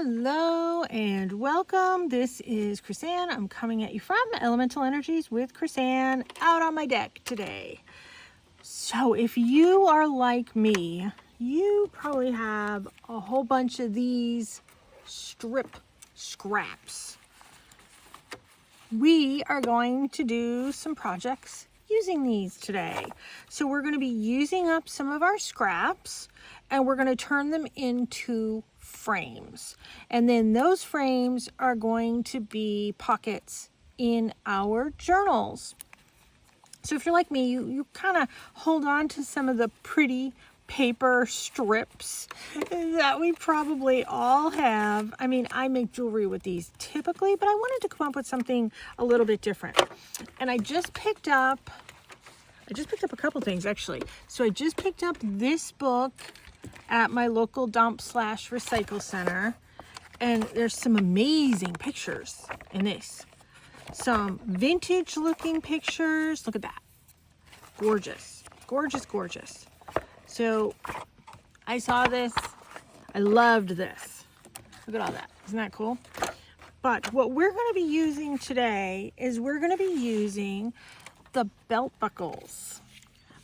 Hello and welcome. This is Chrisanne. I'm coming at you from Elemental Energies with Chrisanne out on my deck today. So if you are like me, you probably have a whole bunch of these strip scraps. We are going to do some projects using these today. So we're going to be using up some of our scraps and we're going to turn them into frames. And then those frames are going to be pockets in our journals. So if you're like me, you kind of hold on to some of the pretty paper strips that we probably all have. I mean, I make jewelry with these typically, but I wanted to come up with something a little bit different. And I just picked up a couple things actually. So I just picked up this book at my local dump/recycle center, and there's some amazing pictures in this. Some vintage looking pictures. Look at that. Gorgeous, gorgeous, gorgeous. So I saw this. I loved this. Look at all that. Isn't that cool? But what we're going to be using today is we're going to be using the belt buckles.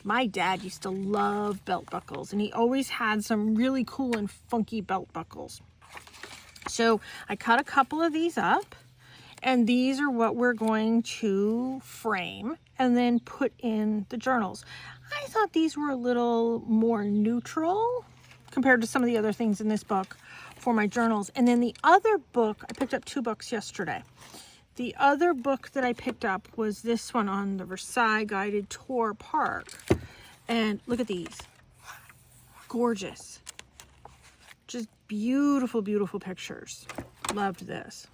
My dad used to love belt buckles, and he always had some really cool and funky belt buckles. So I cut a couple of these up, and these are what we're going to frame and then put in the journals. I thought these were a little more neutral compared to some of the other things in this book for my journals. And then the other book, I picked up 2 books yesterday. The other book that I picked up was this one on the Versailles Guided Tour Park. And look at these. Gorgeous. Just beautiful, beautiful pictures. Loved this.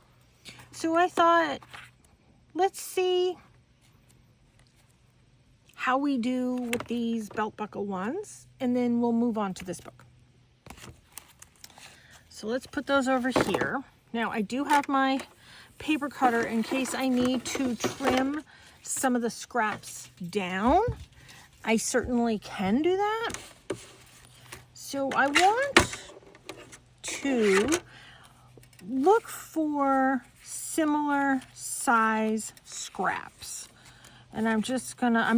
So I thought, let's see how we do with these belt buckle ones, and then we'll move on to this book. So let's put those over here. Now I do have my paper cutter in case I need to trim some of the scraps down. I certainly can do that. So I want to look for similar size scraps. And I'm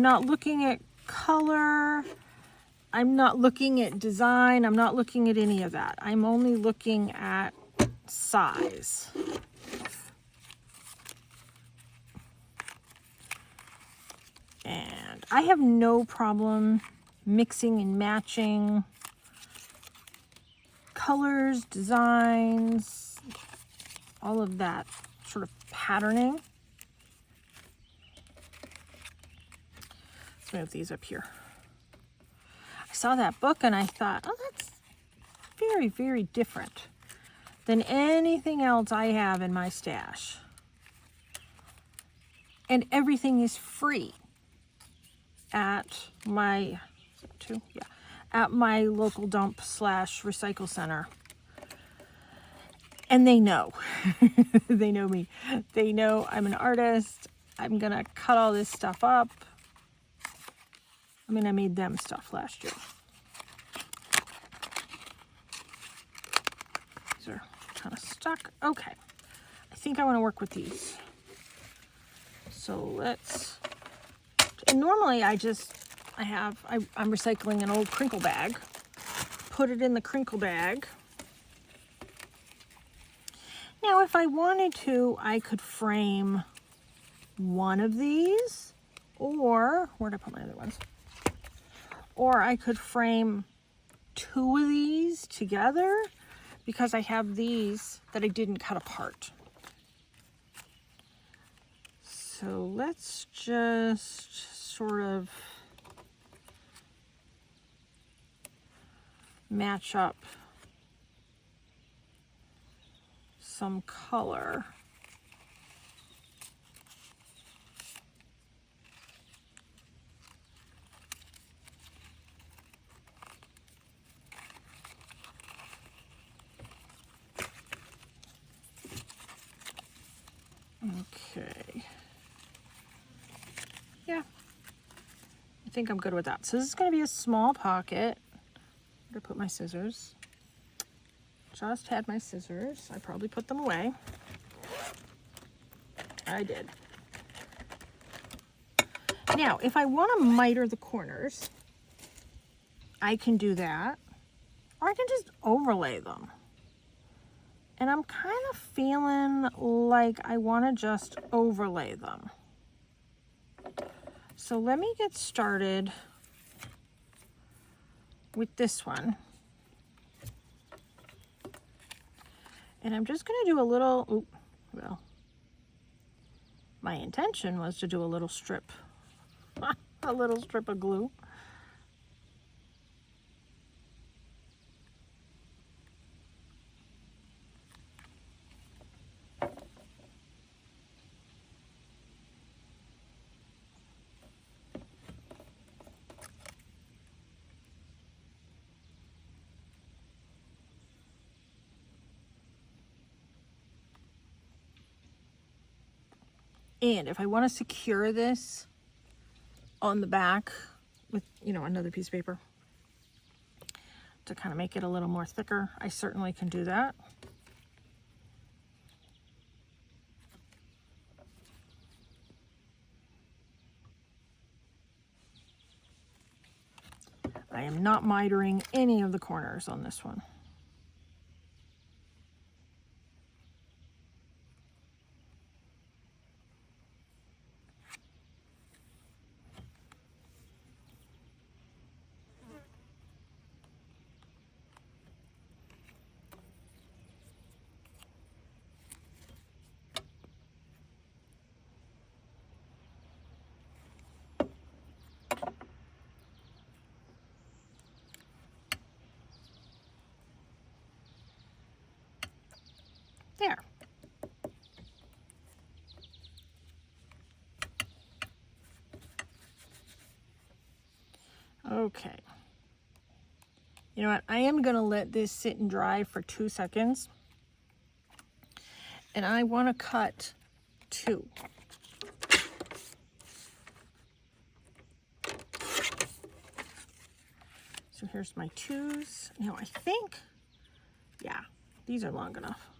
not looking at color. I'm not looking at design. I'm not looking at any of that. I'm only looking at size. And I have no problem mixing and matching colors, designs, all of that sort of patterning. Let's move these up here. I saw that book and I thought, oh, that's very, very different than anything else I have in my stash. And everything is free at my, at my local dump/recycle center. And they know. They know me. They know I'm an artist. I'm gonna cut all this stuff up. I mean, I made them stuff last year. These are kind of stuck. Okay. I think I want to work with these. So let's, and normally I'm recycling an old crinkle bag. Put it in the crinkle bag. Now, if I wanted to, I could frame one of these, or where'd I put my other ones? Or I could frame 2 of these together because I have these that I didn't cut apart. So let's just sort of match up some color. Okay. Yeah, I think I'm good with that. So this is going to be a small pocket. I'm going to put my scissors. just had my scissors. I probably put them away. I did. Now, if I want to miter the corners, I can do that, or I can just overlay them. And I'm kind of feeling like I want to just overlay them. So let me get started with this one. And I'm just going to do a little, well, my intention was to do a little strip, a little strip of glue. And if I want to secure this on the back with, you know, another piece of paper to kind of make it a little more thicker, I certainly can do that. I am not mitering any of the corners on this one. There. Okay. You know what? I am going to let this sit and dry for 2 seconds. And I want to cut 2. So here's my 2s. Now I think, yeah, these are long enough.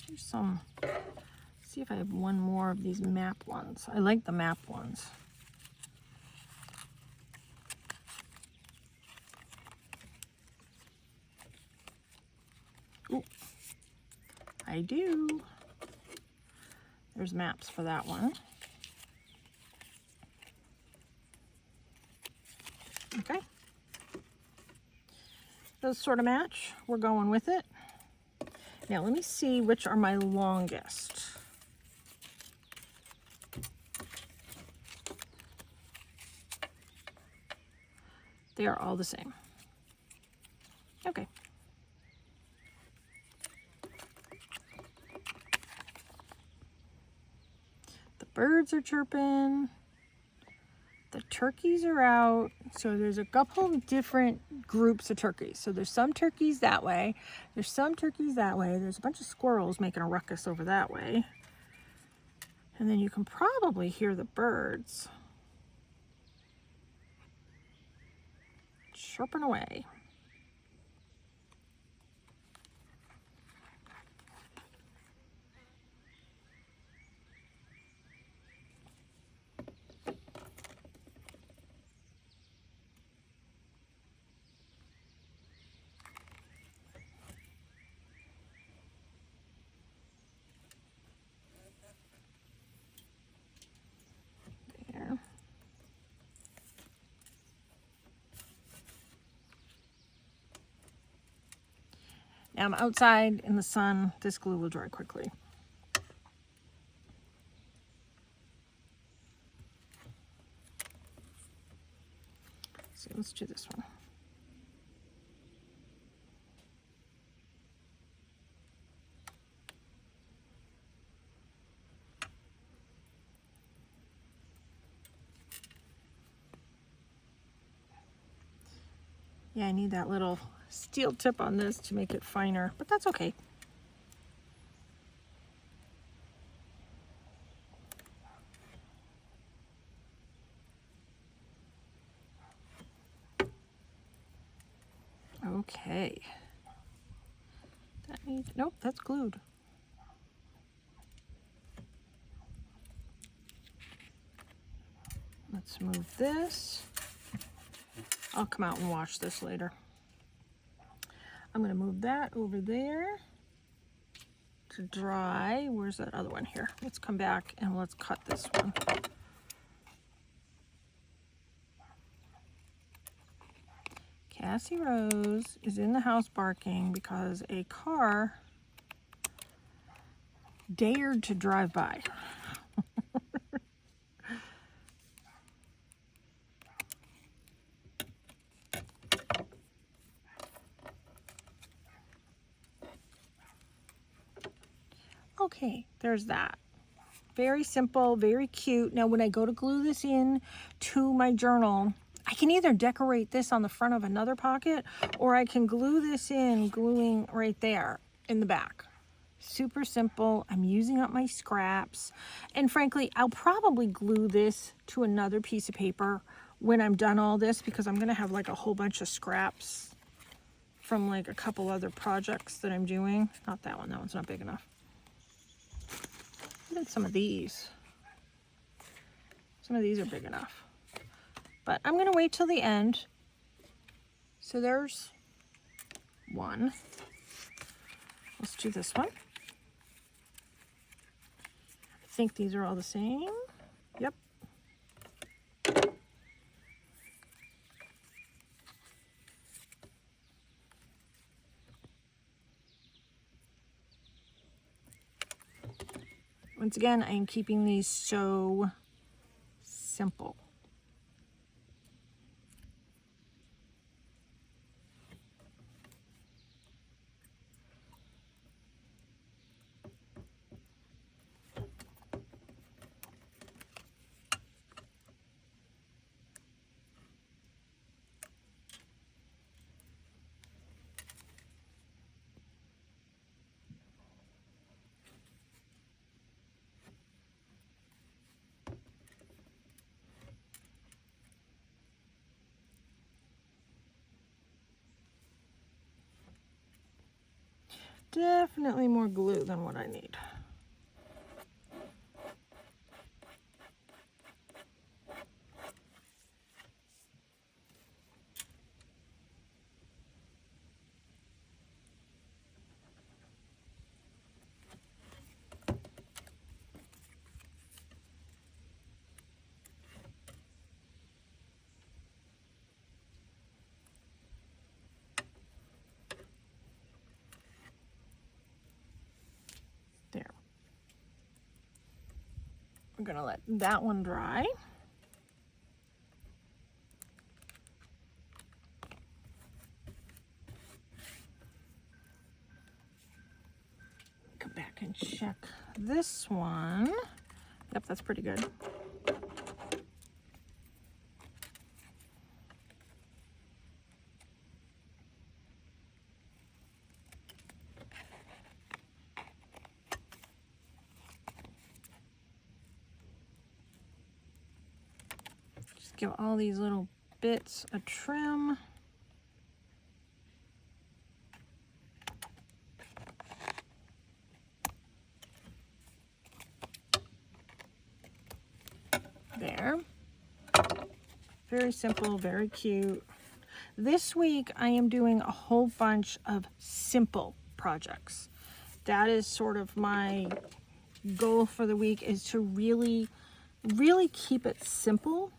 Here's some, see if I have one more of these map ones. I like the map ones. Ooh, I do. There's maps for that one. Okay. Those sort of match. We're going with it. Now let me see which are my longest. They are all the same. Okay. The birds are chirping. The turkeys are out. So there's a couple different groups of turkeys. So there's some turkeys that way. There's some turkeys that way. There's a bunch of squirrels making a ruckus over that way. And then you can probably hear the birds chirping away. Now I'm outside in the sun. This glue will dry quickly. So let's do this one. Yeah, I need that little steel tip on this to make it finer, but that's okay. Okay. That needs, nope, that's glued. Let's move this. I'll come out and wash this later. I'm going to move that over there to dry. Where's that other one here? Let's come back and let's cut this one. Cassie Rose is in the house barking because a car dared to drive by. Okay, there's that. Very simple, very cute. Now when I go to glue this in to my journal, I can either decorate this on the front of another pocket, or I can glue this in, gluing right there in the back. Super simple. I'm using up my scraps. And frankly, I'll probably glue this to another piece of paper when I'm done all this, because I'm gonna have like a whole bunch of scraps from like a couple other projects that I'm doing. Not that one, that one's not big enough. Even some of these. Some of these are big enough. But I'm gonna wait till the end. So there's one. Let's do this one. I think these are all the same. Yep. Once again, I am keeping these so simple. Definitely more glue than what I need. There. We're gonna let that one dry. Come back and check this one. Yep, that's pretty good. Just give all these little bits a trim. There. Very simple, very cute. This week I am doing a whole bunch of simple projects. That is sort of my goal for the week, is to really keep it simple.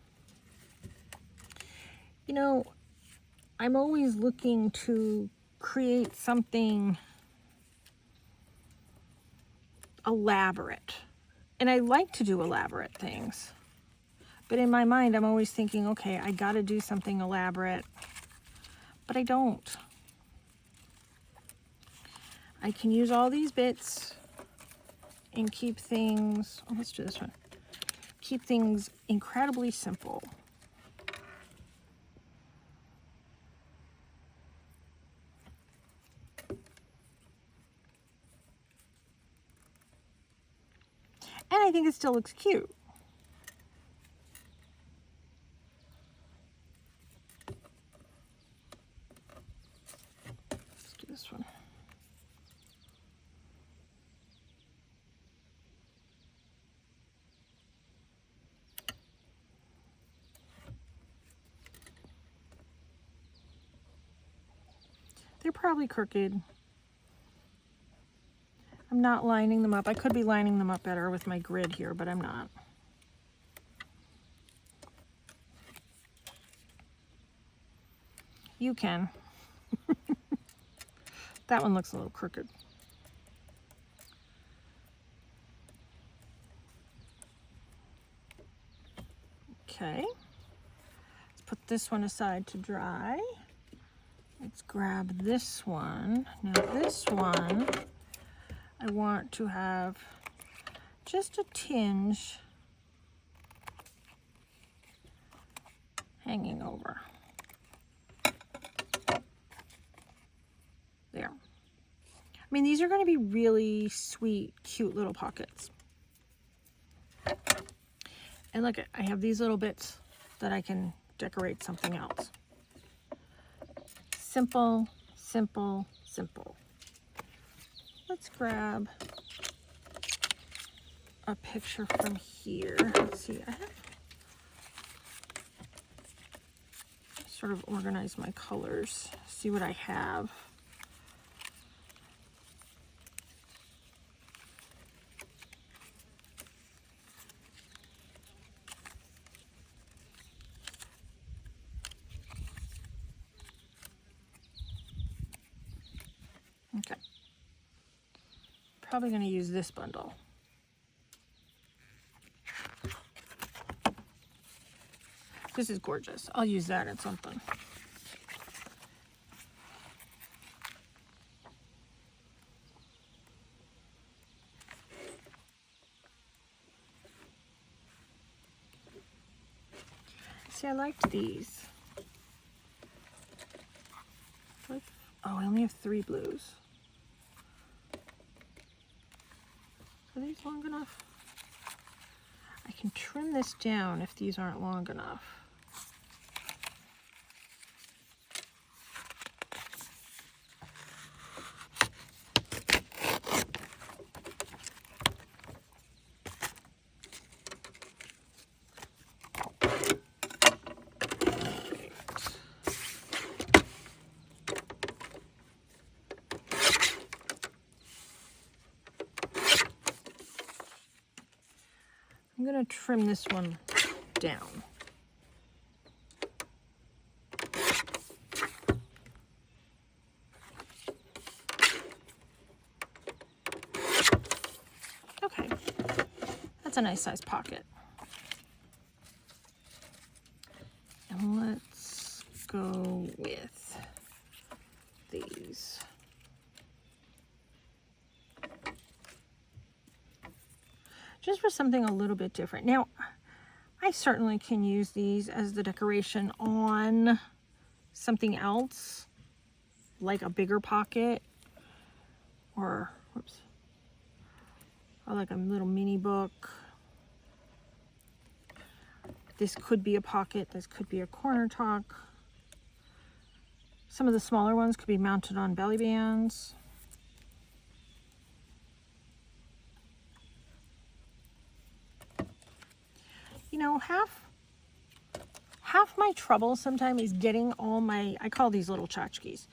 You know, I'm always looking to create something elaborate. And I like to do elaborate things. But in my mind, I'm always thinking, okay, I gotta do something elaborate. But I don't. I can use all these bits and keep things, oh, let's do this one. Keep things incredibly simple. I think it still looks cute. Let's do this one. They're probably crooked. I'm not lining them up. I could be lining them up better with my grid here, but I'm not. You can. That one looks a little crooked. Okay. Let's put this one aside to dry. Let's grab this one. Now this one, I want to have just a tinge hanging over. There. I mean, these are going to be really sweet, cute little pockets. And look, I have these little bits that I can decorate something else. Simple, simple, simple. Let's grab a picture from here. Let's see, I have sort of organize my colors, see what I have. Okay. Probably going to use this bundle. This is gorgeous. I'll use that at something. See, I liked these. Oh, I only have 3 blues. Are these long enough? I can trim this down if these aren't long enough. I'm going to trim this one down. Okay, that's a nice size pocket. And let's go with these. Just for something a little bit different. Now, I certainly can use these as the decoration on something else, like a bigger pocket, or, whoops, or like a little mini book. This could be a pocket, this could be a corner tuck. Some of the smaller ones could be mounted on belly bands. You know, half my trouble sometimes is getting all my, I call these little tchotchkes,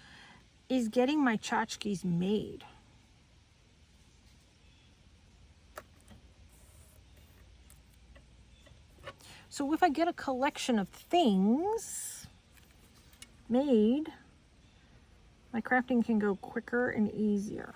is getting my tchotchkes made. So if I get a collection of things made, my crafting can go quicker and easier.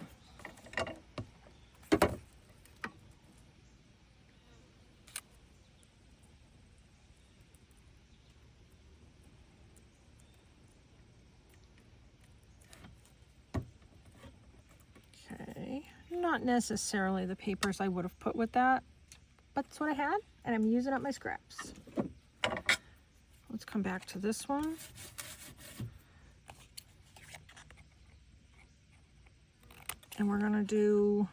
Not necessarily the papers I would have put with that, but that's what I had, and I'm using up my scraps. Let's come back to this one. And we're going to do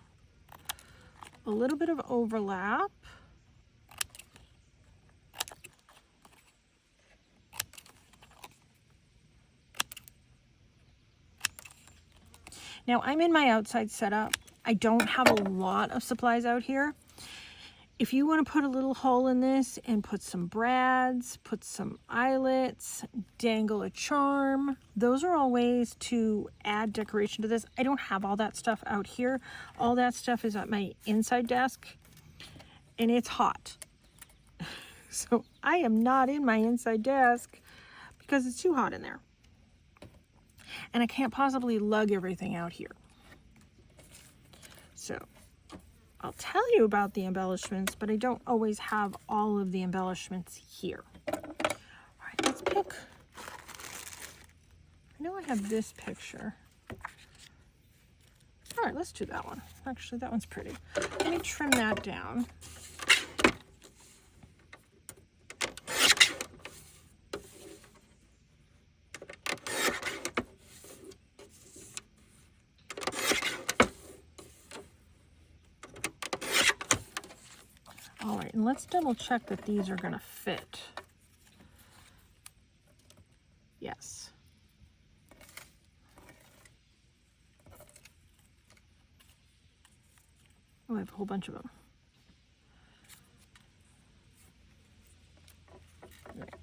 a little bit of overlap. Now I'm in my outside setup. I don't have a lot of supplies out here. If you want to put a little hole in this and put some brads, put some eyelets, dangle a charm, those are all ways to add decoration to this. I don't have all that stuff out here. All that stuff is at my inside desk, and it's hot. So I am not in my inside desk because it's too hot in there. And I can't possibly lug everything out here. So I'll tell you about the embellishments, but I don't always have all of the embellishments here. All right, let's pick. I know I have this picture. All right, let's do that one. Actually, that one's pretty. Let me trim that down. All right, and let's double check that these are gonna fit. Yes. Oh, I have a whole bunch of them. Right.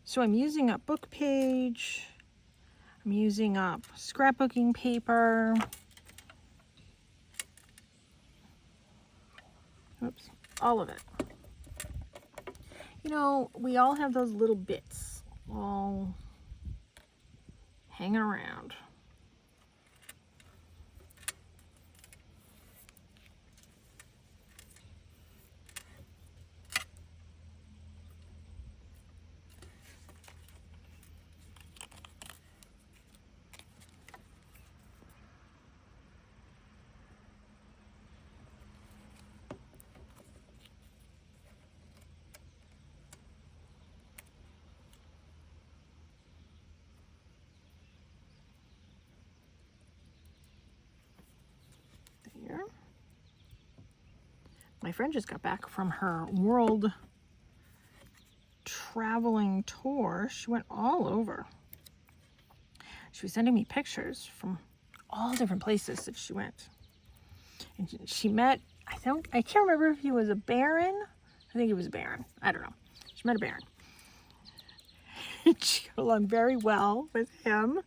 So I'm using up book page. I'm using up scrapbooking paper. Oops, all of it. You know, we all have those little bits all hanging around. There. My friend just got back from her world traveling tour. She went all over. She was sending me pictures from all different places that she went. And she met, I can't remember if he was a baron. I think he was a baron. I don't know. She met a baron. She got along very well with him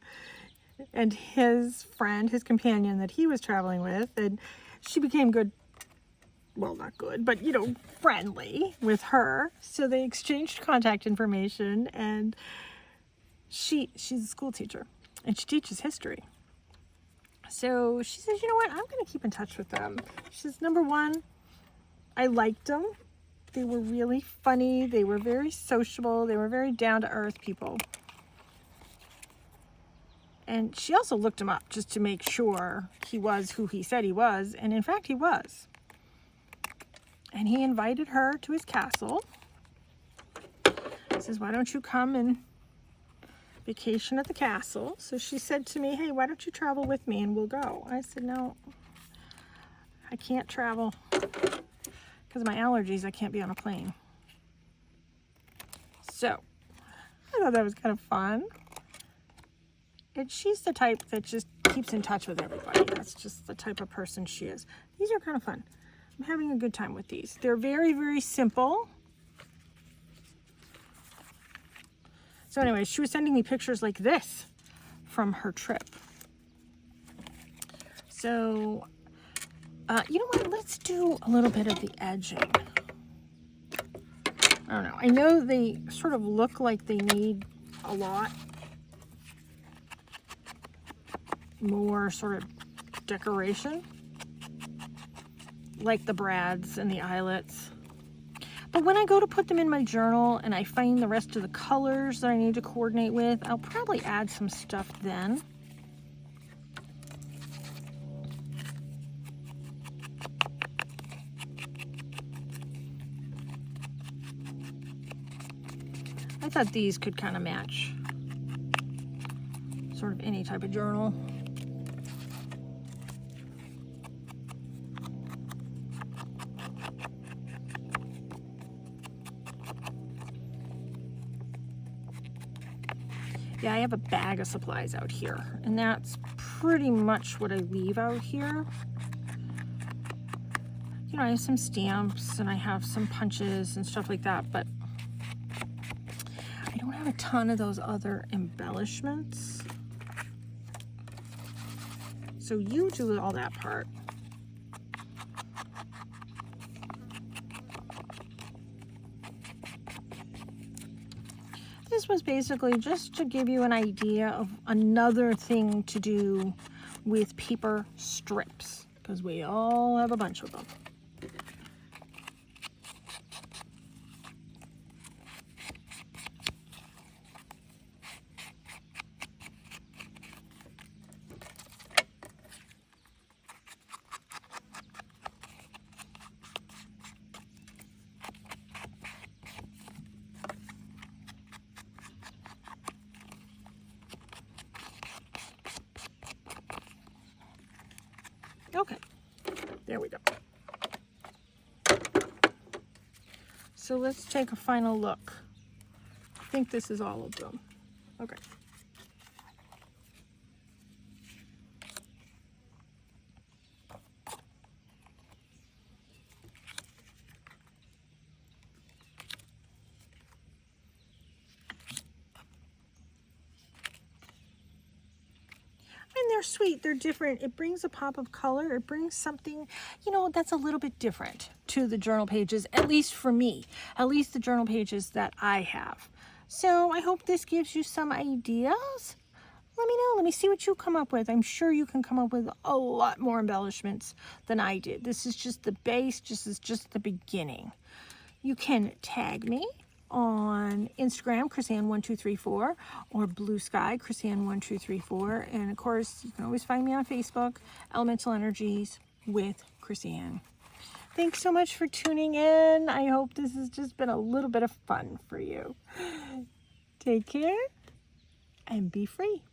and his friend, his companion that he was traveling with. And she became good, well, not good, but, you know, friendly with her. So they exchanged contact information, and she's a school teacher and she teaches history. So she says, you know what, I'm going to keep in touch with them. She says, number one, I liked them. They were really funny. They were very sociable. They were very down-to-earth people. And she also looked him up just to make sure he was who he said he was. And in fact, he was. And he invited her to his castle. He says, why don't you come and vacation at the castle? So she said to me, hey, why don't you travel with me and we'll go? I said, no, I can't travel because of my allergies. I can't be on a plane. So I thought that was kind of fun. And she's the type that just keeps in touch with everybody. That's just the type of person she is. These are kind of fun. I'm having a good time with these. They're very, very simple. So anyway, she was sending me pictures like this from her trip. So, you know what? Let's do a little bit of the edging. I don't know. I know they sort of look like they need a lot more sort of decoration, like the brads and the eyelets. But when I go to put them in my journal and I find the rest of the colors that I need to coordinate with, I'll probably add some stuff then. I thought these could kind of match sort of any type of journal. Yeah, I have a bag of supplies out here, and that's pretty much what I leave out here. You know, I have some stamps and I have some punches and stuff like that, but I don't have a ton of those other embellishments. So you do all that part. This was basically just to give you an idea of another thing to do with paper strips, because we all have a bunch of them. Okay, there we go. So let's take a final look. I think this is all of them. Okay. And they're sweet, they're different. It brings a pop of color. It brings something, you know, that's a little bit different to the journal pages, at least for me, at least the journal pages that I have. So I hope this gives you some ideas. Let me know, let me see what you come up with. I'm sure you can come up with a lot more embellishments than I did. This is just the base, this is just the beginning. You can tag me on Instagram, Chrisanne1234, or Blue Sky, Chrisanne1234. And of course, you can always find me on Facebook, Elemental Energies with Chrisanne. Thanks so much for tuning in. I hope this has just been a little bit of fun for you. Take care and be free.